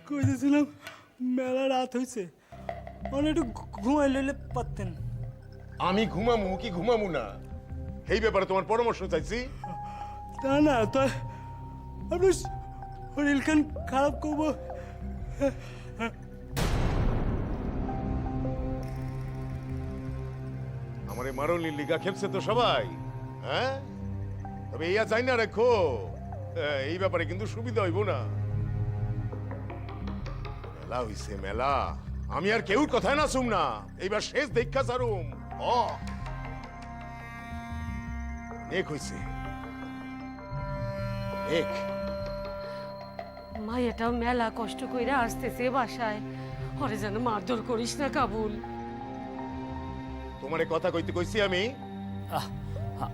কইতেছিলাম মেলা রাত হয়েছে, অনেক একটু ঘুমাই লইলে পারতেন। আমি ঘুমামু কি ঘুমামু না এই ব্যাপারে তোমার পরামর্শ চাইছি। তা না তো আপনি শরীর খান খারাপ করবো। আমার এই মারলি লিগা খেপছে তো সবাই, হ্যাঁ? তবে ইয়া চাই না রেখো, এই ব্যাপারে কিন্তু সুবিধা হইব না। মেলা হইছে মেলা, আমি আর কেউর কথায় না শুম না, এইবার শেষ দেখা সারুম। এক হইছে এক। মাইয়াটাও মেলা কষ্ট কইরা আসতেছে বাসায়, ওরে যেন মারধর করিস না কাবুল। তোমারে কথা কইতে কইছি আমি।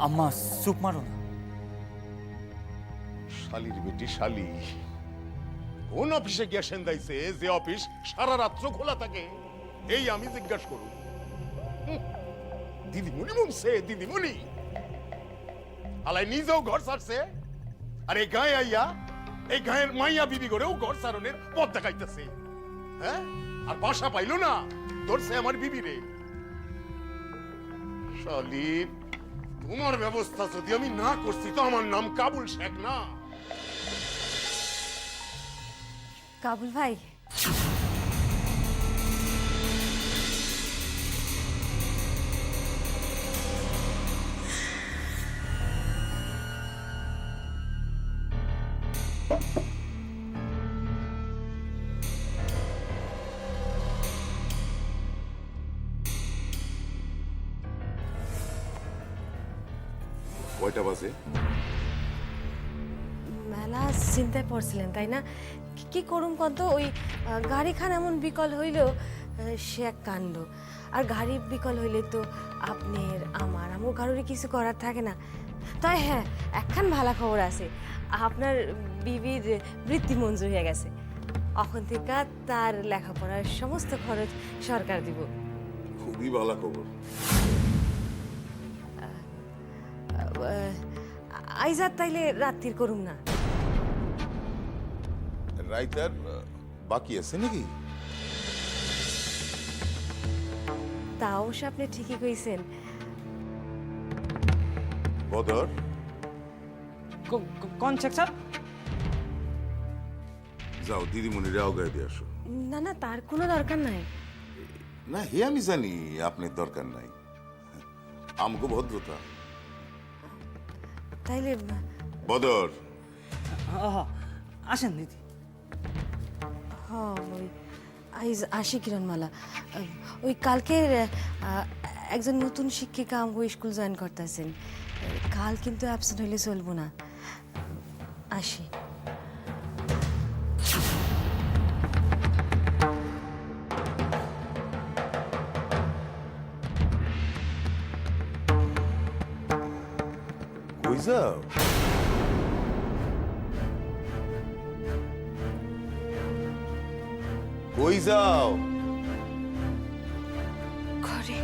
আম্মা চুপ মারো না। শালির বেটি শালি, কোন অফিসে গিয়া সেন্দাইছে যে অফিস সারা রাত্র খোলা থাকে? এই আমি জিজ্ঞাসা করু। দিদিমণি মুমছে দিদিমণি আলাই নিজেও ঘর ছাড়ছে, আর এই গায়ে আইয়া এই গায়ের মাইয়া বিবি করেও ঘর ছাড়নের পথ দেখাইতেছে, হ্যাঁ? আর বাসা পাইলো না, ধরছে আমার বিবি রে। শালি, তোমার ব্যবস্থা যদি আমি না করছি তো আমার নাম কাবুল শেখ না। কাবুল ভাই, কয়টা বাজে? মেলা চিন্তায় পড়ছিলেন তাই না? কি করুম কত, ওই গাড়িখান এমন বিকল হইল সে এক কাণ্ড। আর গাড়ি বিকল হইলে তো আপনার আমার কারোরই কিছু করার থাকে না। তাই হ্যাঁ, একখান ভালো খবর আছে, আপনার বিবির বৃত্তি মঞ্জুর হয়ে গেছে। এখন থেকে তার লেখাপড়ার সমস্ত খরচ সরকার দিব। খুবই ভালো খবর। আইজাত তাইলে রাত্রির করুম না। রাইতার বাকি আছে নাকি? তা অবশ্য আপনি ঠিকই কইছেন। বদর, কোন শেখ স্যার? যাও দিদিমণিরে আওগায় দিয়ে আসো। না না, তার কোনো দরকার নাই। না হে আমি জানি আপনার দরকার নাই, আমগো ভদ্রতা। তাইলে বদর, আসেন দিদি। ওই আইজ আসি কিরণমালা, ওই কালকে একজন নতুন শিক্ষিকা আমগো স্কুল জয়েন করতেছেন। কাল কিন্তু অ্যাবসেন্ট হইলে চলবো না। আসি। কই যাও? কই যাও? ঘরে।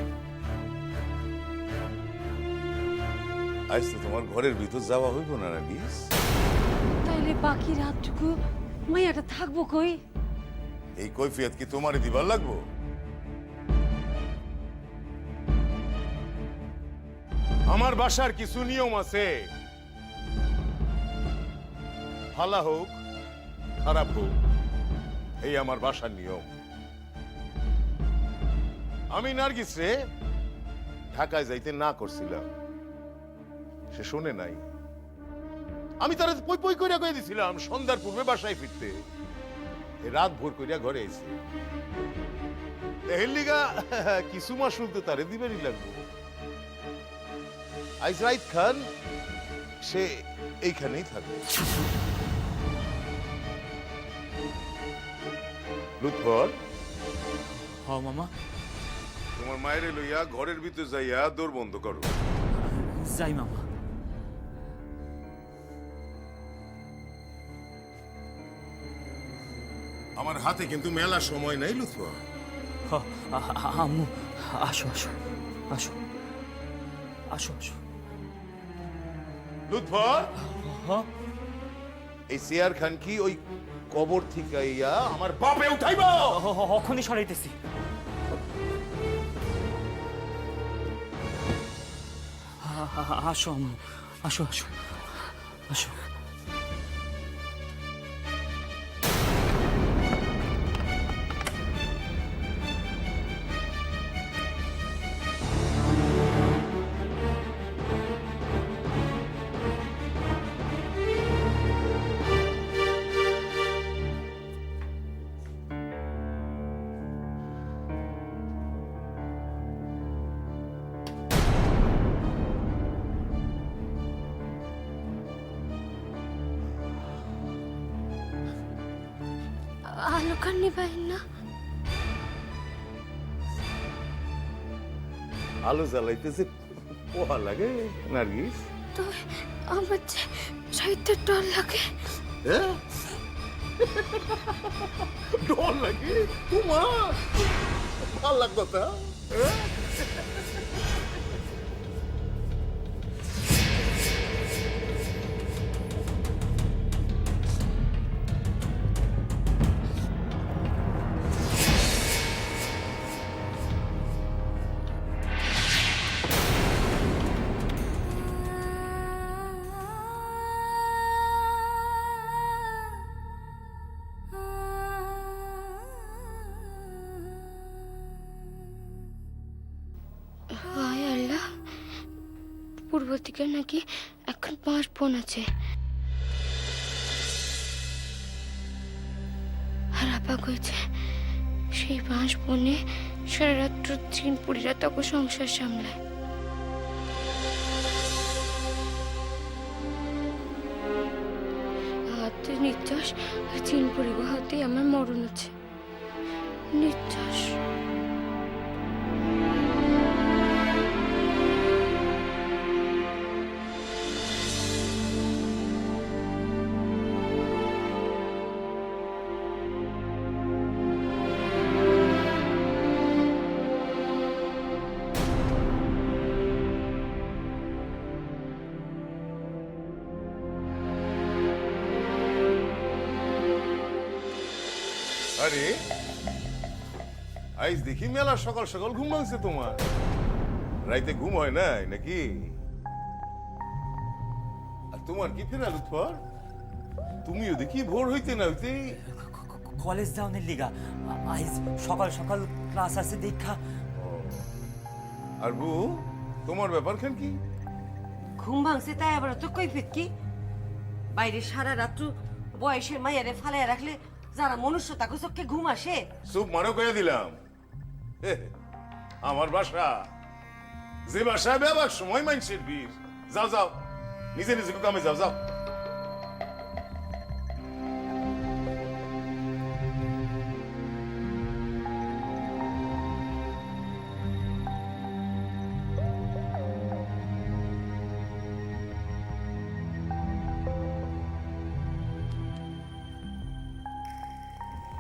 আজ তো তোমার ঘরের ভিতর যাওয়া হইব না নার্গিস। তাইলে বাকি রাতটুকু মাইয়াটা থাকবো কই? এই কৈফিয়ত কি তোমারে দিবার লাগবো? আমার বাসার কিছু নিয়ম আছে, ভালো হোক খারাপ হোক, এই আমার বাসার নিয়ম। আমি নার্গিস রে ঢাকায় যাইতে না করছিলাম, সে শোনে নাই। আমি তারা পই পই কইরা কয়ে দিছিলাম সন্ধ্যার পূর্বে বাসায় ফিরতে, রাত ভোর কইরা ঘরে আইছে। এর লিগা কিছু মাসুল তো তারে দিবেরই লাগবে। আইজ রাইত খান সে এইখানেই থাকবে। লুৎফর, হ মামা, তোমার মায়ের লইয়া ঘরের ভিতর যাইয়া দোর বন্ধ করো। যাই মামা। আমার হাতে কিন্তু মেলা সময় নাই লুৎফর। আম্মু, আসো আসো আসো আসো আসো। লুৎফর, এই সিয়ার খান কি ওই কবর থেকে আইয়া আমার বাপে উঠাইব? অখনই সরাইতেছি। আসো আম্মু, আসো আসো আসো। আলো কার নিবাই না? আলো জ্বালাইতেছে পোহা লাগে নার্গিস। তো আমার যে সাহিত্যের ডর লাগে। ডর লাগে তোমার? ভাল লাগতো তা? হায় আল্লাহ, পূর্ব দিকে নাকি এখন 5 বোন আছে। আর আপা কইছে সেই 5 বোনে সারা রাত্র চিনপুরিরা তক সংসার সামলায়। হাতে নিশ্বাস আর চিনপুরি হাতে আমার মরণ আছে। নিশ্বাস আরে আইজ দেখি মেলা সকাল সকাল ঘুম ভাঙছে তোমার। রাইতে ঘুম হয় নাই নাকি? আর তোমার কি ফেরা লুৎফর? তুমিও দেখি ভোর হইতে না হইতে কলেজ যাওনের লিগা আইজ সকাল সকাল ক্লাস আছে দেখা। আর বউ, তোমার ব্যাপার খান কি? ঘুম ভাঙছে তাই আবার তো কৈফিয়ত কি? বাইরে সারা রাত্র বয়সের মাইয়ারে ফালাইয়া রাখলে যারা মনুষ্য তাকে চোখে ঘুম আসে? চুপ মারো কইয়া দিলাম। আমার বাসা, যে বাসায় বেবার সময় মানুষের ভিড়। যাও যাও, নিজে নিজে কামে যাও যাও।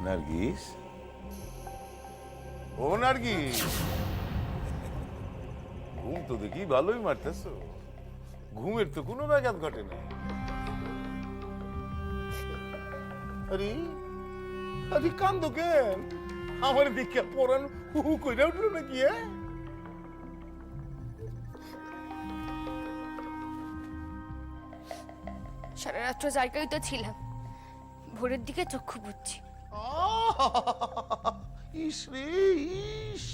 নার্গিস, ও নার্গিস, ঘুম তো দেখি ভালোই মারতেছ। ঘুমের তো কোনো ব্যাঘাত ঘটে না। আরে আরে কান্দো কেন? আমার দিকে পরান হু হু কইরা উঠলো নাকি? সারা রাত্র জায়গায় তো ছিলাম, ভোরের দিকে চক্ষু বুঝছি। ইস রে ইস,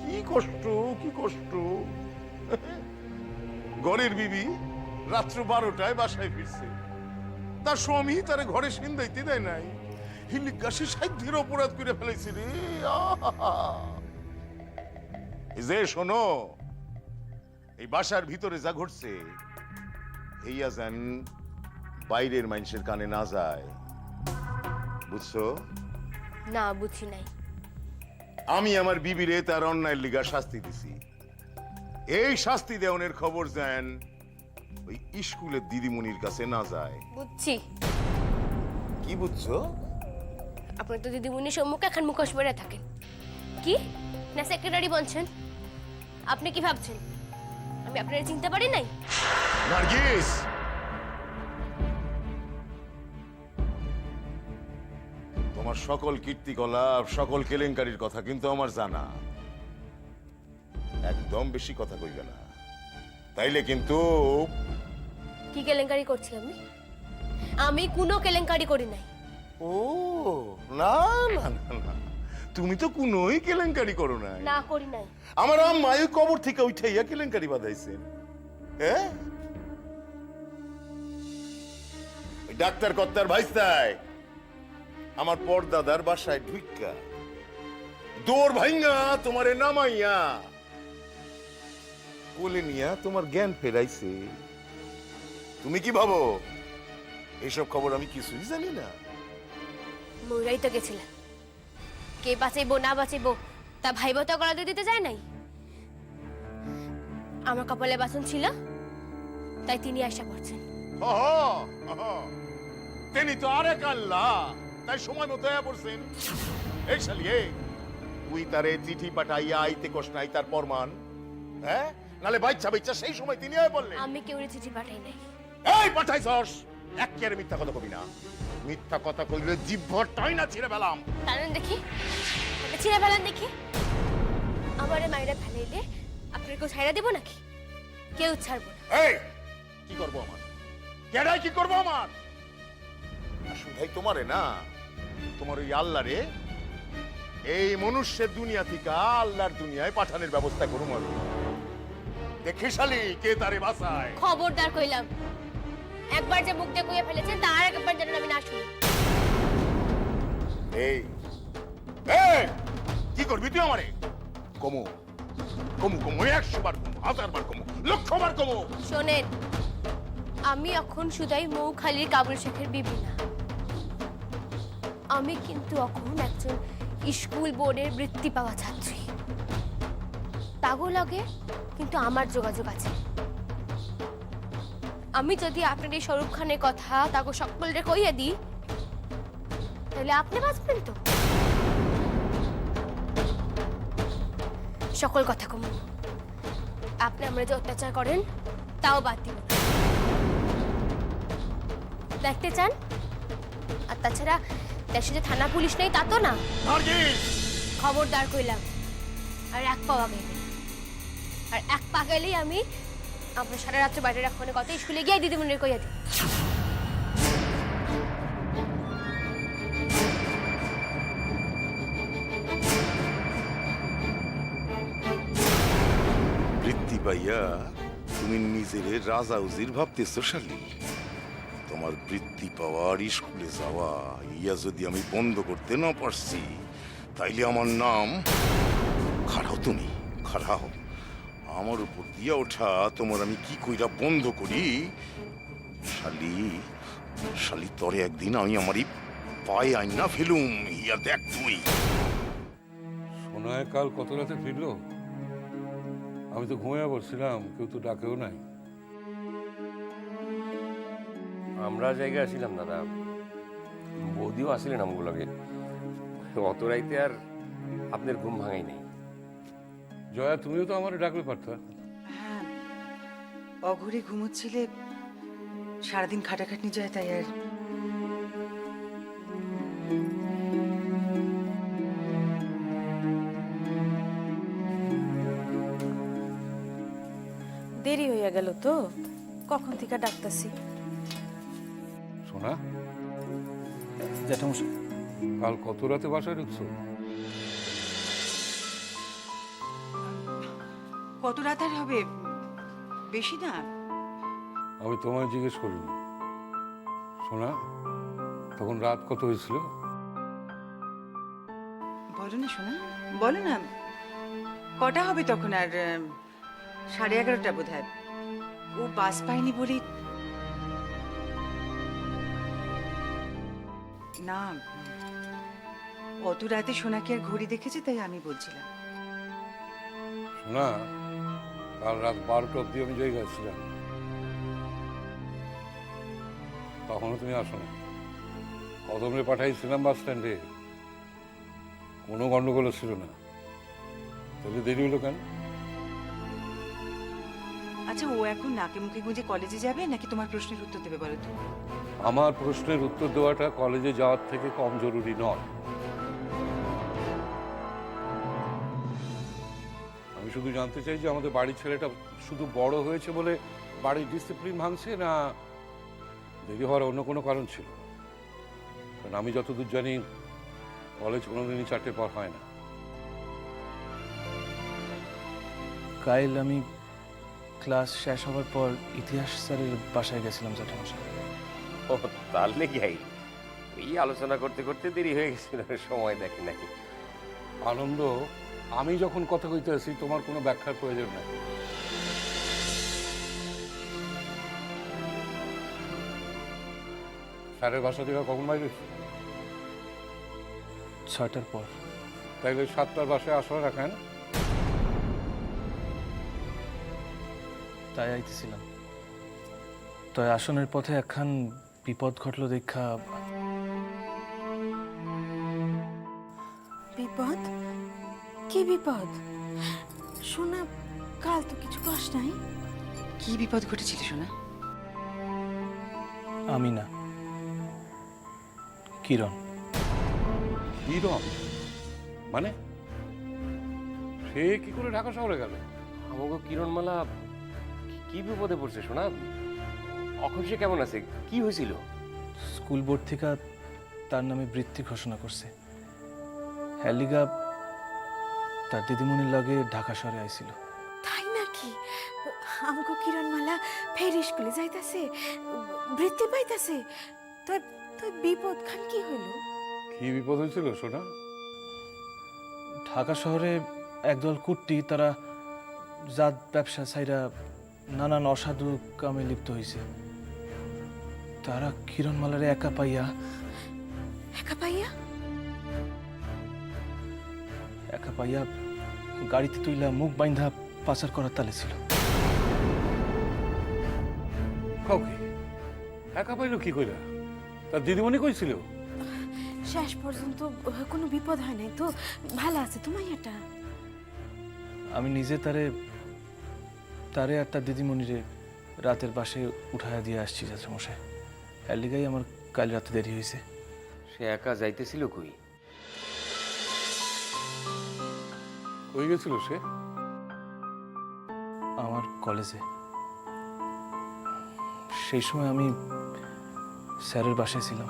কি কষ্ট কি কষ্ট। ঘরের বিবি রাত্র 12টায় বাসায় ফিরছে, তার স্বামী তার ঘরে সিন্দাইতে দেয় নাই। হিলিকাশি সাধ্যের অপরাধ করে ফেলেছে রে। এই যে শোনো, এই বাসার ভিতরে যা ঘটছে এইয়া যেন বাইরের মানুষের কানে না যায়, বুঝছো? না, বুঝি নাই। আমি আমার বিবিরে তার অন্যায়ের লিগা শাস্তি দিছি। এই শাস্তি দেওয়ানের খবর যেন ওই স্কুলের দিদিমণির কাছে না যায়। বুঝছি। কি বুঝছো? আপনি তো দিদিমণির সম্মুখে এখন মুখোশ পরে থাকেন। কি না সেক্রেটারি বলছেন? আপনি কি ভাবছেন আমি আপনারা চিনতে পারি নাই? নার্গিস, তোমার সকল কীর্তিকলাপ, সকল কেলেঙ্কারির কথা কিন্তু আমার জানা। একদম বেশি কথা কইবে না, তাইলে কিন্তু। কি কেলেঙ্কারি করছি আমি? আমি কোনো কেলেঙ্কারি করি নাই। ও না না না না, তুমি তো কোনোই কেলেঙ্কারি করো নাই। না, করি নাই। আমার আম্মা ওই কবর থেকে উঠাইয়া কেলেঙ্কারি বাঁধাইছেন। হ্যাঁ, ওই ডাক্তার কর্তার ভাইস্তায় আমার পরদাদার বাসায় ঢুইকা দৌড় ভাইঙ্গা তোমারে নামাইয়া কোলে নিয়া তোমার জ্ঞান ফেরাইছে। তুমি কি ভাবো এইসব খবর আমি কিছুই জানি না? মইরাই তো গেছিলেন। কে বাঁচাইবো না বাঁচাইবো তা ভাইবা তো গলাতে দিতে যায় নাই। আমার কপালে বাসন ছিল তাই তিনি আশা করছেন। তিনি তো আরেক আল্লাহ, তাই সময় মতো পড়ছেন। এই শালি, তুই তারে চিঠি পাঠাইয়া আইতে কষ নাই তার প্রমাণ? হ্যাঁ, নালে বাচ্চা বাচ্চা সেই সময় তিনি বললেন। আমি কেউ চিঠি পাঠাই নাই। এই পাঠাইছস, একেবারে মিথ্যা কথা কবি না। মিথ্যা কথা কইলে জিভটাই না ছিঁড়ে ফেলাম। কারণ দেখি ছিঁড়ে ফেলান দেখি। আমারে মাইরা ফেলাইলে আপনার কেউ ছাইরা দিব নাকি? কেউ ছাড়বো না। এই কি করবো আমার? কেডাই কি করবো আমার? শুধাই তোমারে না, তোমার ওই আল্লাহ রে এই মনুষ্যের দুনিয়া থেকে আল্লাহর দুনিয়ায় পাঠানোর ব্যবস্থা করুম আমি। দেখে শালি কে তারে বাঁচায়। খবরদার কইলাম, একবার যে মুখ দিয়ে কইয়া ফেলেছেন তার একবার যেন আমি না শুনি। এই এই কি করবি তুই আমারে? কমু কমু কমু, 100 বার কমু, 1000 বার কমু, 1,000 বার কমু। শোনেন, আমি এখন শুধাই মৌখালীর কাবুল শেখের বিবি না। আমি কিন্তু এখন একজন স্কুল বোর্ডের বৃত্তি পাওয়া ছাত্রী। তাগো লাগে কিন্তু আমার যোগাযোগ আছে। আমি যদি আপনার এই স্বরূপ খানের কথা তাগো সকলরে কইয়া দিই তাহলে আপনি বাঁচবেন তো? সকল কথা কম, আপনি আমরা যে অত্যাচার করেন তাও বাদ দিব না। দেখতে চান? আর তাছাড়া দেশে যে থানা পুলিশ নেই তা তো না। খবরদার কইলাম, আর এক পা গেলে, আর এক পা গেলেই আমি আপনার সারা রাত্রে বাইরে রাখবো কথা স্কুলে গিয়ে দিদিমণির কইয়া দিই। বৃত্তি পাইয়া তুমি নিজের রাজা উজির ভাবতেছো শালি? তোমার বৃত্তি পাওয়ার স্কুলে যাওয়া ইয়া যদি আমি বন্ধ করতে না পারছি তাইলে আমার নাম খাড়াও। তুমি খাড়াও, আমার উপর দিয়া ওঠা তোমার আমি কি কইরা বন্ধ করি শালি। শালি তরে একদিন আমি আমারই পায়ে আইনা ফেলুম, ইয়া দেখ তুই। সোনায় কাল কত রাতে ফিরলো? আমি তো ঘুমিয়ে পড়ছিলাম, কেউ তো ডাকেও নাই। আমরা জায়গায় আসিলাম দাদা, বৌদিও আসিলেন আমগুলোকে। অত রাইতে আর আপনার ঘুম ভাঙাই নাই। জয়া, তুমিও তো আমার ডাকলে পারতা। হ্যাঁ, অঘরে ঘুমোচ্ছিলে, সারাদিন খাটাখাটনি যায় তাই আর। দেরি হইয়া গেল তো, কখন থেকে ডাকতাছি। সোনা, জ্যাঠামশাই, কাল কত রাতে বাসায় ঢুকছো? কত রাত আর হবে, বেশি না। আমি তোমায় জিজ্ঞেস করিনি। সোনা, তখন রাত কত হয়েছিল? বলো না শোনা, বলো না কটা হবে তখন। আর 11:30 বোধ হয়। ও বাস পায়নি বলি না, অত রাতে সোনাকে আর ঘড়ি দেখেছে, তাই আমি বলছিলাম। শোনা, কাল রাত 12টা অব্দি আমি জায়গায় ছিলাম, তখনও তুমি আসো না। কদমে পাঠাইছিলাম বাস স্ট্যান্ডে, কোনো গন্ডগোল ছিল না, তাহলে দেরি হলো কেন? আচ্ছা, ও এখন নাকে মুখে গুঁজে কলেজে যাবে নাকি তোমার প্রশ্নের উত্তর দেবে বলো তো? আমার প্রশ্নের উত্তর দেওয়াটা কলেজে যাওয়ার থেকে কম জরুরি নয়। আমি শুধু জানতে চাই যে আমাদের বাড়ির ছেলেটা শুধু বড় হয়েছে বলে বাড়ির ডিসিপ্লিন ভাঙছে, না দেরি হওয়ার অন্য কোনো কারণ ছিল? কারণ আমি যতদূর জানি কলেজ কোনোদিনই 4টের পর হয় না। কাল আমি ক্লাস শেষ হওয়ার পর ইতিহাস স্যারের বাসায় গেছিলাম জ্যাঠামশাই। ও তার লেগেই এই আলোচনা করতে করতে দেরি হয়ে গেছিল, সময় দেখি নাকি। আনন্দ, আমি যখন কথা কইতে আছি তোমার কোনো ব্যাখ্যার প্রয়োজন নাই। স্যারের বাসা থেকে কখন বাইরে? 6টার পর। তাইলে 7টার বাসায় আসা রাখেন। তাই আইতেছিলাম, তাই আসনের পথে একখান বিপদ ঘটলো দেখা। বিপদ? কি বিপদ? শোনা, কাল তো কিছু কষ্ট নাই। কি বিপদ ঘটেছিল সোনা? আমি না, কিরণ। কিরণ? মানে সে কি করে ঢাকা শহরে গেল? আমাকে কিরণমালা কি বিপদে পড়ছে শোনা? এখন সে কেমন আছে? কি হয়েছিল? স্কুল বোর্ড থেকে তার নামে বৃত্তি ঘোষণা করছে। হ্যালিগা তার দিদিমণির লগে ঢাকা শহরে আইছিল। তাই নাকি? আমাকে কিরণমালা ফের স্কুলে যাইতাছে, বৃত্তি পাইতাছে। তো তো বিপদ খান কি হইল? কি বিপদ হয়েছিল সোনা? ঢাকা শহরে একদল কুট্টি তারা জাত ব্যবসা ছাইরা নানান অসাধু কামে লিপ্ত হয়েছে। তারা কিরণমালারে একা পাইয়া গাড়িতে তুইলা মুখ বাইন্ধা পাচার করার তালে ছিল। কাউকে একা পাইল কি কইরা? তার দিদিমণি কইছিল? শেষ পর্যন্ত কোনো বিপদ হয় নাই তো? ভালো আছে তোমার এটা? আমি নিজে তারে আর তার দিদিমণিরে রাতের বাসে উঠাইয়া দিয়ে আসছি জ্যাঠামশাই। এর লিগাই আমার কাল রাতে দেরি হয়েছে। সে একা যাইতেছিল কই? কই গেছিল সে? আমার কলেজে। সেই সময় আমি স্যারের বাসায় ছিলাম।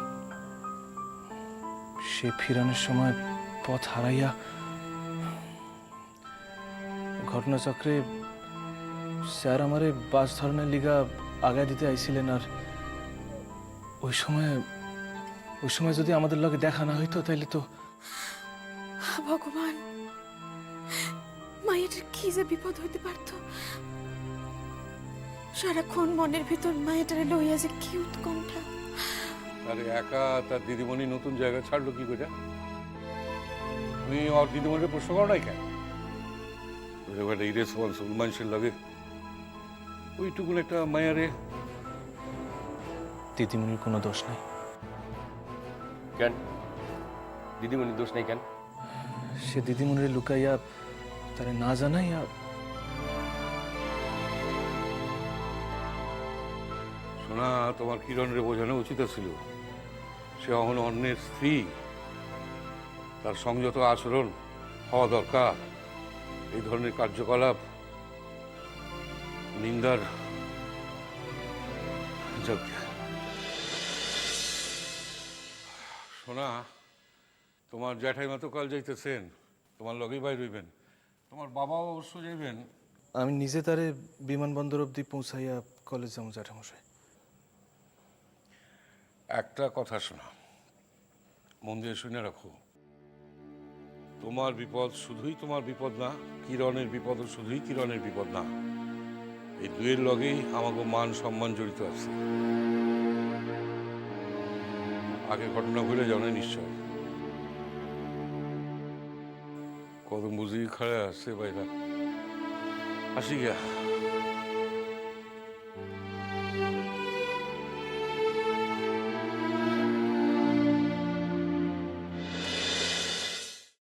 সে ফিরানোর সময় পথ হারাইয়া ঘটনাচক্রে স্যার আমারে বাস ধরনের লিগা আগায় দিতে আইছিলেন। আর ওই সময় যদি আমাদের লগে দেখা না হইতো তাইলে তো। ভগবান, মায়ের কি যে বিপদ হইতে পারত। সারাক্ষণ মনের ভিতর মায়েটারে লইয়া যে কি উৎকণ্ঠা। আরে একা তার দিদিমণি নতুন জায়গা ছাড়লো কি করে? তুমি ওর দিদিমণির প্রশ্ন করো নাই কেন? একটা ইরেসপন্সিবল মানুষের লাগে ওইটুকুন একটা মায়ারে। দিদিমণির কোনো দোষ নাই। কেন দিদিমণির দোষ নেই কেন? সে দিদিমণিরে লুকাইয়া তারে না জানাইয়া। শোনা, তোমার কিরণরে বোঝানো উচিত ছিল সে অহন অন্যের স্ত্রী, তার সংযত আচরণ হওয়া দরকার। এই ধরনের কার্যকলাপ নিন্দার যোগ্য। শোনা, তোমার জ্যাঠাইমা তো কাল যাইতেছেন, তোমার লগেই বাইর হইবেন। তোমার বাবাও অবশ্য যাইবেন। আমি নিজে তারে বিমানবন্দর অব্দি পৌঁছাইয়া কলেজ যাবো জ্যাঠামশাই। একটা কথা শোনা, মন দিয়ে শুনে রাখো। তোমার বিপদ শুধুই তোমার বিপদ না, কিরণের বিপদও শুধুই কিরণের বিপদ না। এই দুয়ের লগেই আমাকে মান সম্মান জড়িত আছে। আগের ঘটনা ভুলে যাও না নিশ্চয়। কত বুঝি খাড়া আছে বাইরা, আসি গিয়া।